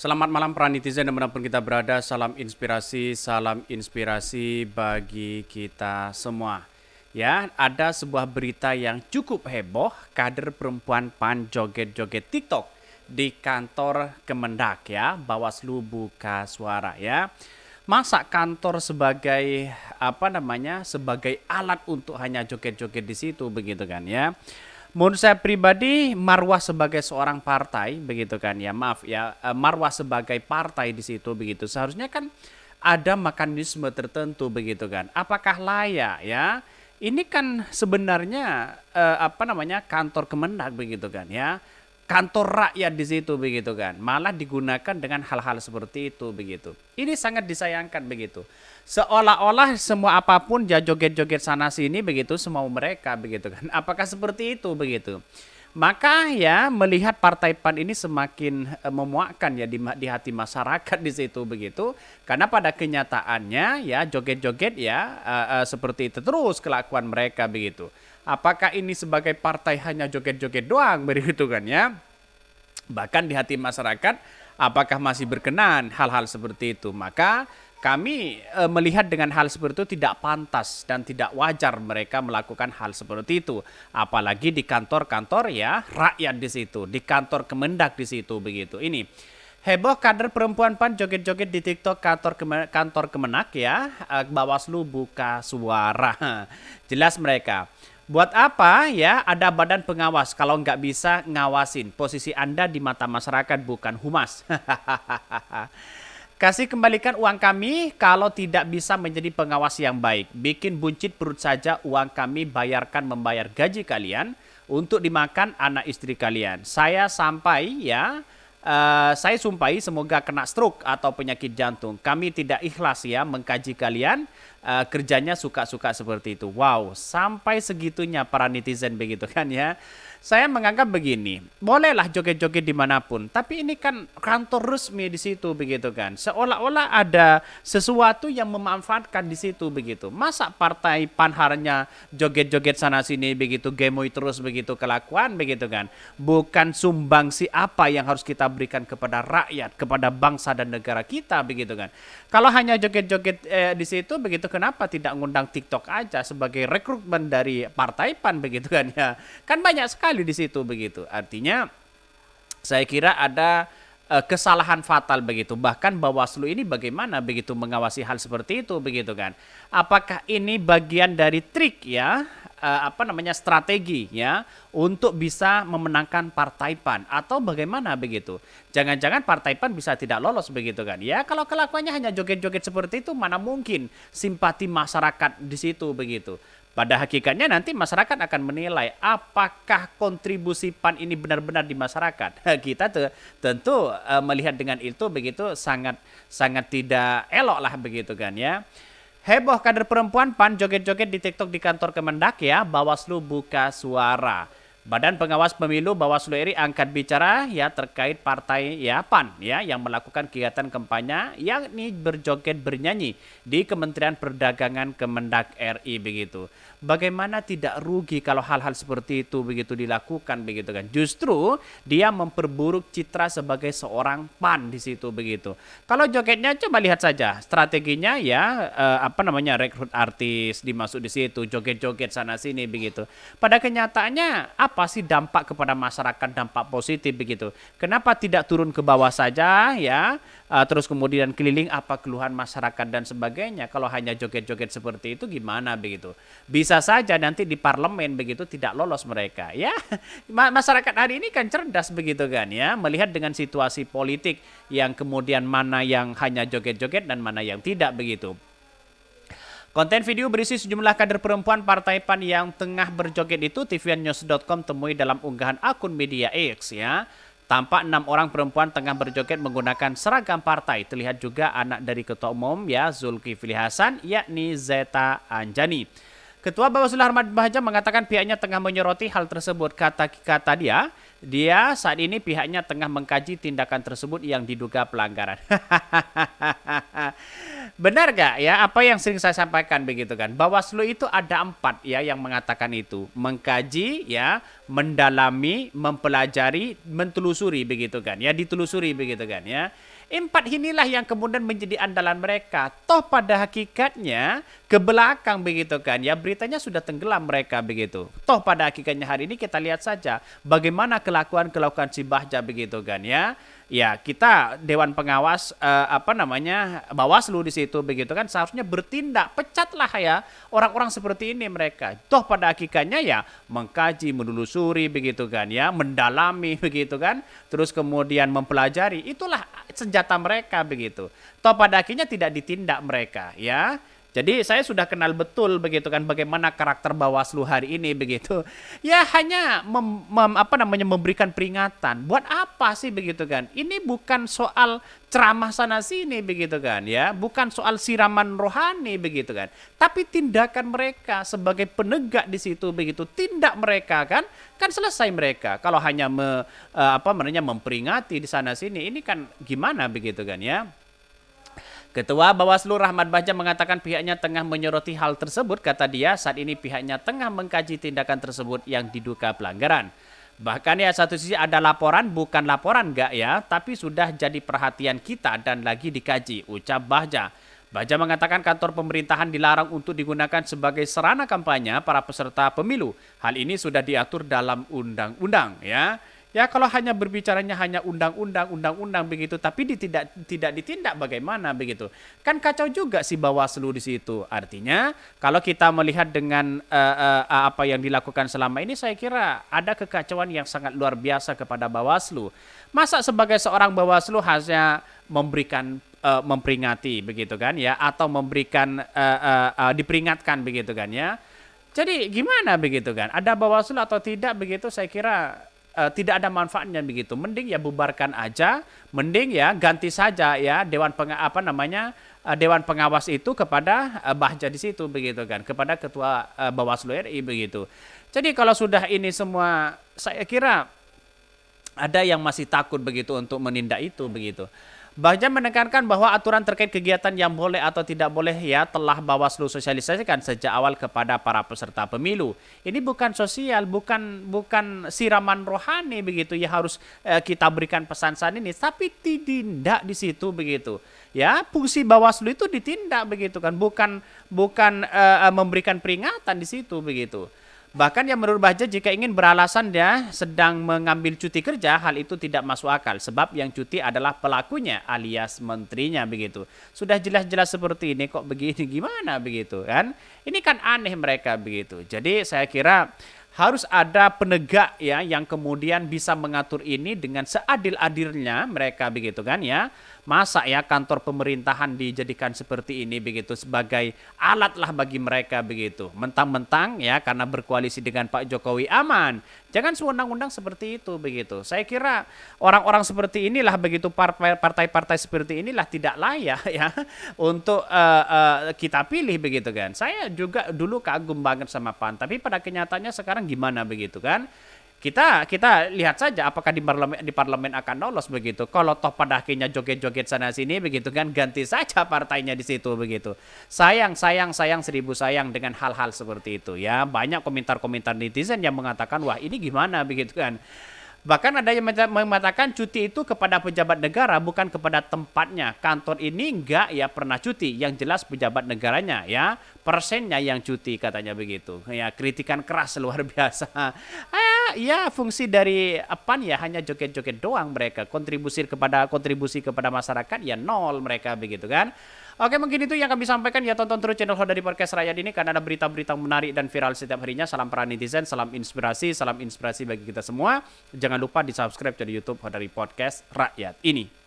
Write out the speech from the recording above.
Selamat malam para netizen dimanapun kita berada, salam inspirasi bagi kita semua. Ya, ada sebuah berita yang cukup heboh, kader perempuan PAN joget-joget TikTok di kantor Kemendak ya, Bawaslu buka suara ya. Masa kantor sebagai sebagai alat untuk hanya joget-joget di situ begitu kan ya. Menurut saya pribadi, marwah sebagai seorang partai, begitu kan ya, maaf ya, marwah sebagai partai di situ begitu. Seharusnya kan ada mekanisme tertentu begitu kan. Apakah layak ya? Ini kan sebenarnya kantor Kemendak begitu kan ya. Kantor rakyat di situ begitu kan. Malah digunakan dengan hal-hal seperti itu begitu. Ini sangat disayangkan begitu. Seolah-olah semua apapun ya joget-joget sana sini begitu semau mereka begitu kan. Apakah seperti itu begitu? Maka ya melihat Partai PAN ini semakin memuakkan ya di hati masyarakat di situ begitu. Karena pada kenyataannya ya joget-joget ya seperti itu terus kelakuan mereka begitu. Apakah ini sebagai partai hanya joget-joget doang begitu kan ya? Bahkan di hati masyarakat apakah masih berkenan hal-hal seperti itu? Maka kami melihat dengan hal seperti itu tidak pantas dan tidak wajar mereka melakukan hal seperti itu. Apalagi di kantor-kantor ya rakyat di situ, di kantor Kemendak di situ begitu. Ini heboh kader perempuan PAN joget-joget di TikTok kantor Kemenak ya, Bawaslu buka suara. Jelas mereka. Buat apa ya ada badan pengawas kalau nggak bisa ngawasin posisi Anda di mata masyarakat bukan humas. Kasih kembalikan uang kami kalau tidak bisa menjadi pengawas yang baik. Bikin buncit perut saja uang kami bayarkan membayar gaji kalian untuk dimakan anak istri kalian. Saya sumpahi semoga kena stroke atau penyakit jantung. Kami tidak ikhlas ya mengkaji kalian kerjanya suka-suka seperti itu. Wow, sampai segitunya para netizen begitu kan ya. Saya menganggap begini, bolehlah joget-joget dimanapun, tapi ini kan kantor resmi di situ begitu kan. Seolah-olah ada sesuatu yang memanfaatkan di situ begitu. Masa partai PAN hanya joget-joget sana sini begitu, gemoy terus begitu kelakuan begitu kan. Bukan sumbangsi apa yang harus kita berikan kepada rakyat, kepada bangsa dan negara kita begitu kan. Kalau hanya joget-joget di situ begitu, kenapa tidak ngundang TikTok aja sebagai rekrutmen dari partai PAN begitu kan ya. Kan banyak sekali di situ begitu. Artinya saya kira ada kesalahan fatal begitu. Bahkan Bawaslu ini bagaimana begitu mengawasi hal seperti itu begitu kan. Apakah ini bagian dari trik ya strategi ya untuk bisa memenangkan Partai PAN atau bagaimana begitu. Jangan-jangan Partai PAN bisa tidak lolos begitu kan. Ya kalau kelakuannya hanya joget-joget seperti itu mana mungkin simpati masyarakat di situ begitu. Pada hakikatnya nanti masyarakat akan menilai apakah kontribusi PAN ini benar-benar di masyarakat. Kita tentu melihat dengan itu begitu sangat tidak elok lah begitu kan ya. Heboh kader perempuan PAN joget-joget di TikTok di kantor Kemendak ya, Bawaslu buka suara. Badan Pengawas Pemilu Bawaslu RI angkat bicara ya terkait partai ya PAN ya yang melakukan kegiatan kampanye yakni berjoget bernyanyi di Kementerian Perdagangan Kemendak RI begitu. Bagaimana tidak rugi kalau hal-hal seperti itu begitu dilakukan begitu kan. Justru dia memperburuk citra sebagai seorang PAN di situ begitu. Kalau jogetnya coba lihat saja strateginya ya rekrut artis dimasuk di situ joget-joget sana sini begitu. Pada kenyataannya apa sih dampak kepada masyarakat, dampak positif begitu. Kenapa tidak turun ke bawah saja ya, terus kemudian keliling apa keluhan masyarakat dan sebagainya. Kalau hanya joget-joget seperti itu gimana begitu. Bisa saja nanti di parlemen begitu tidak lolos mereka ya. Masyarakat hari ini kan cerdas begitu kan ya, melihat dengan situasi politik yang kemudian mana yang hanya joget-joget dan mana yang tidak begitu. Konten video berisi sejumlah kader perempuan Partai PAN yang tengah berjoget itu tvnews.com temui dalam unggahan akun media X ya. Tampak 6 orang perempuan tengah berjoget menggunakan seragam partai. Terlihat juga anak dari Ketua Umum ya Zulkifli Hasan yakni Zeta Anjani. Ketua Bawaslu Harmad Bahaja mengatakan pihaknya tengah menyoroti hal tersebut. Kata dia saat ini pihaknya tengah mengkaji tindakan tersebut yang diduga pelanggaran. Benar gak ya apa yang sering saya sampaikan begitu kan. Bawaslu itu ada 4 ya yang mengatakan itu. Mengkaji ya, mendalami, mempelajari, mentelusuri begitu kan. Ya ditelusuri begitu kan ya. Empat inilah yang kemudian menjadi andalan mereka. Toh pada hakikatnya ke belakang begitu kan ya, beritanya sudah tenggelam mereka begitu. Toh pada hakikatnya hari ini kita lihat saja bagaimana kelakuan si Bahja begitu kan ya. Ya, kita Dewan Pengawas Bawaslu di situ begitu kan seharusnya bertindak, pecatlah ya orang-orang seperti ini mereka. Toh pada hakikatnya ya mengkaji, menelusuri begitu kan ya, mendalami begitu kan, terus kemudian mempelajari, itulah senjata mereka begitu. Toh pada akhirnya tidak ditindak mereka ya. Jadi saya sudah kenal betul begitu kan bagaimana karakter Bawaslu hari ini begitu. Ya hanya memberikan peringatan. Buat apa sih begitu kan? Ini bukan soal ceramah sana sini begitu kan ya, bukan soal siraman rohani begitu kan. Tapi tindakan mereka sebagai penegak di situ begitu, tindak mereka kan selesai mereka. Kalau hanya memperingati di sana sini, ini kan gimana begitu kan ya. Ketua Bawaslu Rahmat Bahja mengatakan pihaknya tengah menyoroti hal tersebut. Kata dia, saat ini pihaknya tengah mengkaji tindakan tersebut yang diduga pelanggaran. Bahkan ya satu sisi ada laporan, bukan laporan enggak ya, tapi sudah jadi perhatian kita dan lagi dikaji, ucap Bahja. Bahja mengatakan kantor pemerintahan dilarang untuk digunakan sebagai sarana kampanye para peserta pemilu. Hal ini sudah diatur dalam undang-undang ya. Ya kalau hanya berbicaranya hanya undang-undang begitu, tapi tidak ditindak bagaimana begitu? Kan kacau juga si Bawaslu di situ. Artinya kalau kita melihat dengan apa yang dilakukan selama ini, saya kira ada kekacauan yang sangat luar biasa kepada Bawaslu. Masa sebagai seorang Bawaslu hanya memberikan memperingati begitu kan ya, atau memberikan diperingatkan begitu kan ya. Jadi gimana begitu kan? Ada Bawaslu atau tidak begitu? Saya kira tidak ada manfaatnya begitu. Mending ya bubarkan aja, mending ya ganti saja ya Dewan Pengawas itu kepada Bahja di situ begitu kan, kepada Ketua Bawaslu RI begitu. Jadi kalau sudah ini semua, saya kira ada yang masih takut begitu untuk menindak itu begitu. Bahja menekankan bahwa aturan terkait kegiatan yang boleh atau tidak boleh ya telah Bawaslu sosialisasikan sejak awal kepada para peserta pemilu. Ini bukan sosial, bukan siraman rohani begitu ya harus kita berikan pesan-pesan ini, tapi ditindak di situ begitu. Ya, fungsi Bawaslu itu ditindak begitu kan, bukan memberikan peringatan di situ begitu. Bahkan yang menurut Bahja jika ingin beralasan dia sedang mengambil cuti kerja, hal itu tidak masuk akal. Sebab yang cuti adalah pelakunya alias menterinya begitu. Sudah jelas-jelas seperti ini kok begini gimana begitu kan. Ini kan aneh mereka begitu. Jadi saya kira harus ada penegak ya yang kemudian bisa mengatur ini dengan seadil-adilnya mereka begitu kan ya. Masa ya kantor pemerintahan dijadikan seperti ini begitu sebagai alat lah bagi mereka begitu. Mentang-mentang ya karena berkoalisi dengan Pak Jokowi aman. Jangan sewenang-wenang seperti itu begitu. Saya kira orang-orang seperti inilah begitu, partai-partai seperti inilah tidak layak ya untuk kita pilih begitu kan. Saya juga dulu kagum banget sama PAN, tapi pada kenyataannya sekarang gimana begitu kan? Kita lihat saja apakah di parlemen akan lolos begitu. Kalau toh pada akhirnya joget-joget sana sini begitu kan, ganti saja partainya di situ begitu. Sayang seribu sayang dengan hal-hal seperti itu ya. Banyak komentar-komentar netizen yang mengatakan wah ini gimana begitu kan. Bahkan ada yang mengatakan cuti itu kepada pejabat negara bukan kepada tempatnya. Kantor ini enggak ya pernah cuti, yang jelas pejabat negaranya ya, persennya yang cuti katanya begitu. Ya kritikan keras luar biasa. Ya fungsi dari PAN ya hanya joget-joget doang mereka. Kontribusi kepada masyarakat ya nol mereka begitu kan. Oke, mungkin itu yang kami sampaikan ya. Tonton terus channel Hodari Podcast Rakyat ini karena ada berita-berita menarik dan viral setiap harinya. Salam para netizen, salam inspirasi bagi kita semua. Jangan lupa di subscribe channel YouTube Hodari Podcast Rakyat ini.